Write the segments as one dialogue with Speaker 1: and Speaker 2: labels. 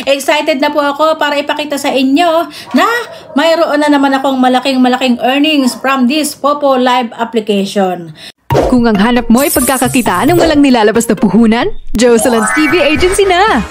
Speaker 1: Excited na po ako para ipakita sa inyo na mayroon na naman akong malaking earnings from this Popo Live application.
Speaker 2: Kung ang hanap mo ay pagkakakitaan ng walang nilalabas na puhunan, Jocelyn's TV Agency na!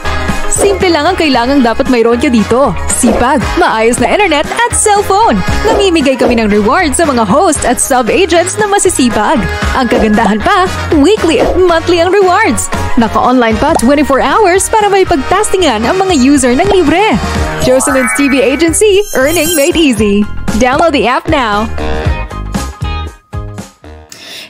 Speaker 2: Simple lang ang kailangang dapat mayroon ka dito. Sipag, maayos na internet at cellphone. Namimigay kami ng rewards sa mga host at sub-agents na masisipag. Ang kagandahan pa, weekly at monthly ang rewards. Naka-online pa 24 hours para may pagtastingan ang mga user ng libre. Jocelyn's TV Agency, earning made easy. Download the app now.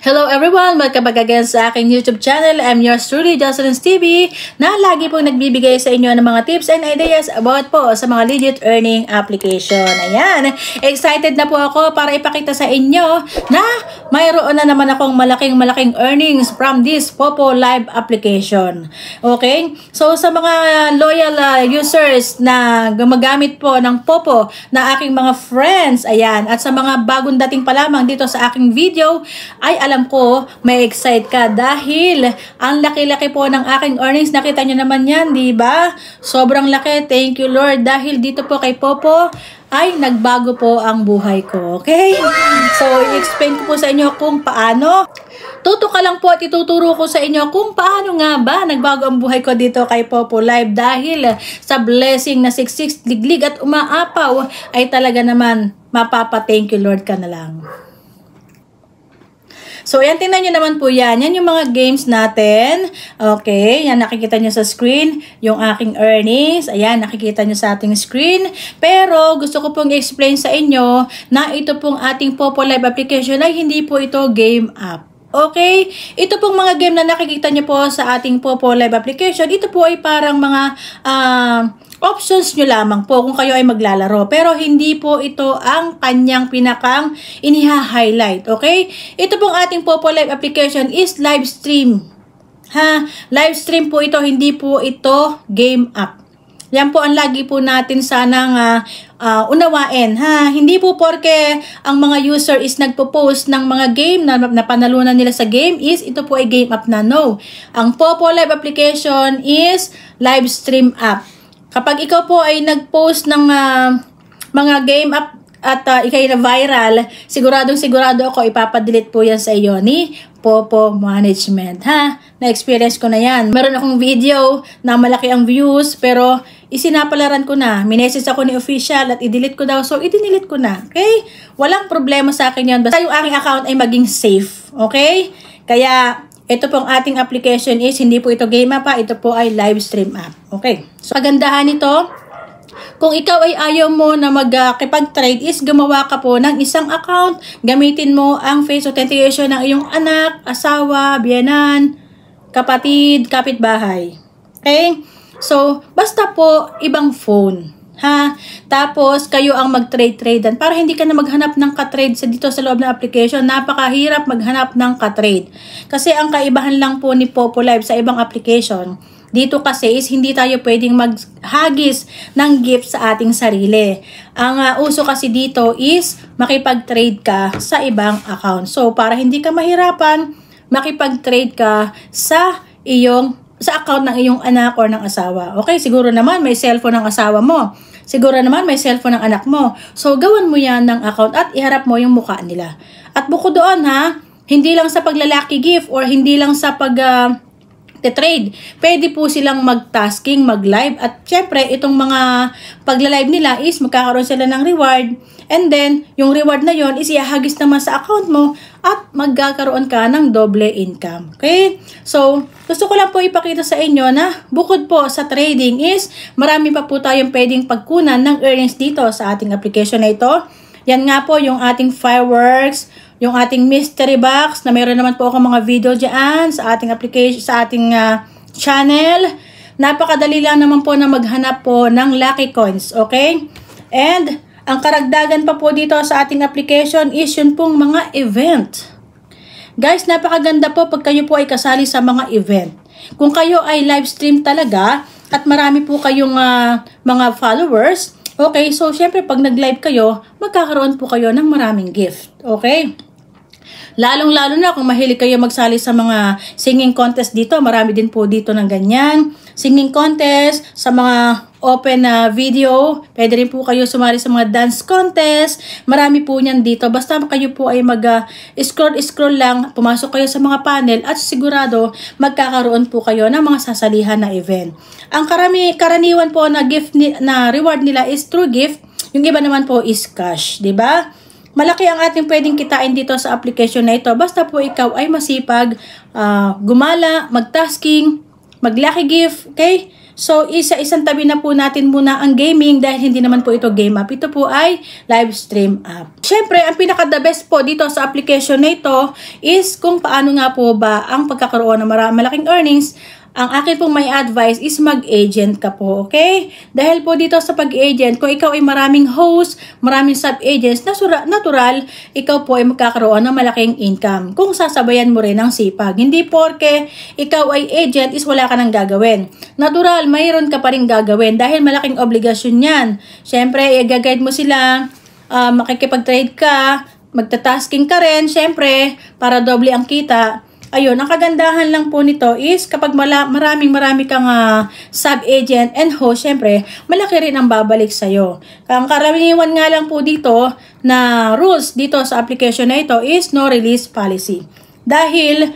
Speaker 1: Hello everyone! Welcome back again sa aking YouTube channel. I'm yours truly, Jocelyn's TV, na lagi pong nagbibigay sa inyo ng mga tips and ideas about po sa mga legit earning application. Ayan! Excited na po ako para ipakita sa inyo na mayroon na naman akong malaking earnings from this Popo Live application. Okay? So sa mga loyal users na gumagamit po ng Popo na aking mga friends, ayan, at sa mga bagong dating pa lamang dito sa aking video, ay alam ko, may excite ka dahil ang laki-laki po ng aking earnings. Nakita nyo naman yan, di ba? Sobrang laki. Thank you, Lord. Dahil dito po kay Popo, ay nagbago po ang buhay ko. Okay? So, i-explain ko po sa inyo kung paano. Tuto ka lang po at ituturo ko sa inyo kung paano nga ba nagbago ang buhay ko dito kay Popo Live dahil sa blessing na siksik, liglig at umaapaw ay talaga naman mapapa-thank you, Lord ka na lang. So, yan, tingnan nyo naman po yan. Yan yung mga games natin. Okay, yan nakikita nyo sa screen. Yung aking earnings. Ayan, nakikita nyo sa ating screen. Pero, gusto ko pong i-explain sa inyo na ito pong ating Popo Live application ay hindi po ito game app. Okay? Ito pong mga game na nakikita nyo po sa ating Popo Live application, ito po ay parang mga options nyo lamang po kung kayo ay maglalaro. Pero hindi po ito ang kanyang pinakang iniha-highlight. Okay? Ito pong ating Popo Live application is live stream. Live stream po ito, hindi po ito game app. Yan po ang lagi po natin sanang unawain. Hindi po porke ang mga user is nagpo-post ng mga game na napanalunan nila sa game is ito po ay game app na. No. Ang Popo Live application is live stream app. Kapag ikaw po ay nag-post ng mga game app at ikay na viral, siguradong-sigurado ako ipapadelete po yan sa iyo ni Popo Management. Na-experience ko na yan. Meron akong video na malaki ang views pero isinapalaran ko na. Minesis ako ni official at i-delete ko daw. So, i-delete ko na. Okay? Walang problema sa akin yan. Basta yung aking account ay maging safe. Okay? Kaya, ito pong ating application is hindi po ito game app ito po ay live stream app. Okay? So, pagandahan nito, kung ikaw ay ayaw mo na magkipag-trade is gumawa ka po ng isang account. Gamitin mo ang face authentication ng iyong anak, asawa, biyenan, kapatid, kapitbahay. Okay? So, basta po ibang phone. Tapos, kayo ang mag-trade-tradean para hindi ka na maghanap ng ka-trade dito sa loob ng application. Napakahirap maghanap ng ka-trade. Kasi ang kaibahan lang po ni Popo Live sa ibang application, dito kasi is hindi tayo pwedeng maghagis ng gift sa ating sarili. Ang uso kasi dito is makipag-trade ka sa ibang account. So, para hindi ka mahirapan, makipag-trade ka sa account ng iyong anak or ng asawa. Okay, siguro naman may cellphone ng asawa mo. Siguro naman may cellphone ng anak mo. So, gawan mo yan ng account at iharap mo yung mukha nila. At bukod doon hindi lang sa paglalaki gift or hindi lang sa trade. Pwede po silang mag-tasking, mag-live at syempre itong mga pagla-live nila is magkakaroon sila ng reward and then yung reward na yon is ihahagis naman sa account mo at magkakaroon ka ng doble income. Okay? So, gusto ko lang po ipakita sa inyo na bukod po sa trading is marami pa po tayong pwedeng pagkunan ng earnings dito sa ating application na ito. Yan nga po yung ating fireworks, yung ating mystery box na mayroon naman po ako mga video dyan sa ating application, sa ating channel. Napakadali lang naman po na maghanap po ng lucky coins, okay? And ang karagdagan pa po dito sa ating application is yun pong mga event. Guys, napakaganda po pag kayo po ay kasali sa mga event. Kung kayo ay live stream talaga at marami po kayong mga followers, okay, so syempre pag nag-live kayo, magkakaroon po kayo ng maraming gift, okay? Lalong-lalo na kung mahilig kayo magsali sa mga singing contest dito, marami din po dito ng ganyan. singing contest, sa mga open na video. Pwede rin po kayo sumali sa mga dance contest. Marami po niyan dito. Basta kayo po ay mag-scroll lang, pumasok kayo sa mga panel at sigurado magkakaroon po kayo ng mga sasalihan na event. Ang karaniwan po na na reward nila is through gift. Yung iba naman po is cash, 'di ba? Malaki ang ating pwedeng kitain dito sa application na ito. Basta po ikaw ay masipag, gumala, mag-tasking, mag-lucky gift, okay? So, isang tabi na po natin muna ang gaming dahil hindi naman po ito game app. Ito po ay live stream app. Siyempre, ang pinaka-the best po dito sa application na ito is kung paano nga po ba ang pagkakaroon ng malaking earnings. Ang akin pong may advice is mag-agent ka po, okay? Dahil po dito sa pag-agent, kung ikaw ay maraming host, maraming sub-agents, natural, ikaw po ay magkakaroon ng malaking income. Kung sasabayan mo rin ng sipag. Hindi porke ikaw ay agent is wala ka nang gagawin. Natural, mayroon ka pa rin gagawin dahil malaking obligasyon yan. Siyempre, i-guide mo sila, makikipag-trade ka, magta-tasking ka rin, siyempre, para doble ang kita. Ayun, ang kagandahan lang po nito is kapag marami kang sub-agent and host, syempre, malaki rin ang babalik sa'yo. Ang karaniwan nga lang po dito na rules dito sa application na ito is no release policy. Dahil,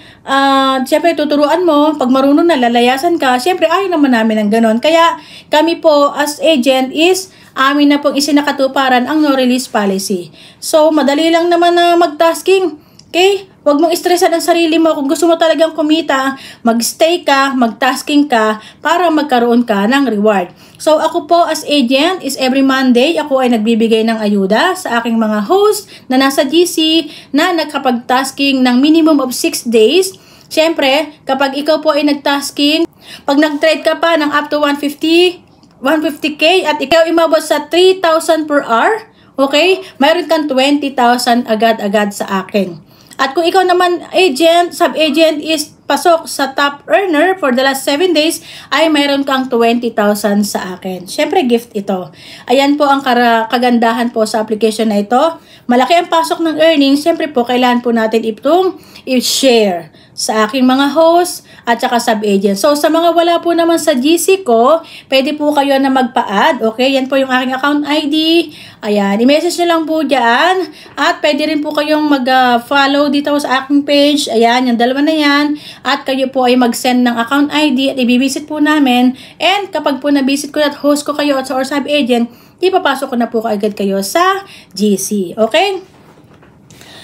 Speaker 1: syempre, tuturuan mo, pag marunong na, lalayasan ka, syempre, ayaw naman namin ng ganon. Kaya, kami po as agent is, amin na pong isinakatuparan ang no release policy. So, madali lang naman na mag-tasking. Okay? Huwag mong stressan ang sarili mo. Kung gusto mo talagang kumita, mag-stay ka, mag-tasking ka, para magkaroon ka ng reward. So, ako po as agent is every Monday, ako ay nagbibigay ng ayuda sa aking mga host na nasa GC na nagkapag-tasking ng minimum of 6 days. Siyempre, kapag ikaw po ay nag-tasking, pag nag-trade ka pa ng up to 150K at ikaw imabot sa 3,000 per hour, okay, mayroon kang 20,000 agad-agad sa akin. At kung ikaw naman agent, sub-agent is pasok sa top earner for the last 7 days, ay mayroon kang 20,000 sa akin. Siyempre, gift ito. Ayan po ang kagandahan po sa application na ito. Malaki ang pasok ng earnings. Siyempre po, kailangan po natin itong i-share sa aking mga host at saka sub-agent. So, sa mga wala po naman sa GC ko, pwede po kayo na magpa-add. Okay, yan po yung aking account ID. Ayan, i-message nyo lang po dyan. At pwede rin po kayong mag-follow dito sa aking page. Ayan, yung dalawa na yan. At kayo po ay mag-send ng account ID at i-visit po namin. And kapag po na-visit ko at host ko kayo at or sub-agent, ipapasok ko na po agad kayo sa GC. Okay?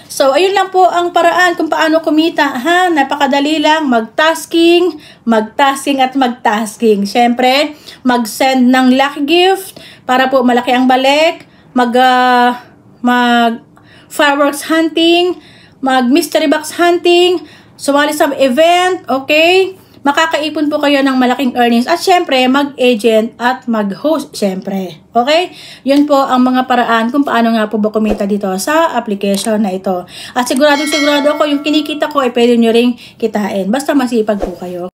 Speaker 1: So, ayun lang po ang paraan kung paano kumita, ha? Napakadali lang, mag-tasking at mag-tasking. Siyempre, mag-send ng lucky gift para po malaki ang balik, mag-fireworks hunting, mag-mystery box hunting, sumali sa event, okay? Makakaipon po kayo ng malaking earnings. At syempre, mag-agent at mag-host, syempre. Okay? Yun po ang mga paraan kung paano nga po ba kumita dito sa application na ito. At sigurado ako yung kinikita ko ay pwede nyo ring kitain. Basta masipag po kayo.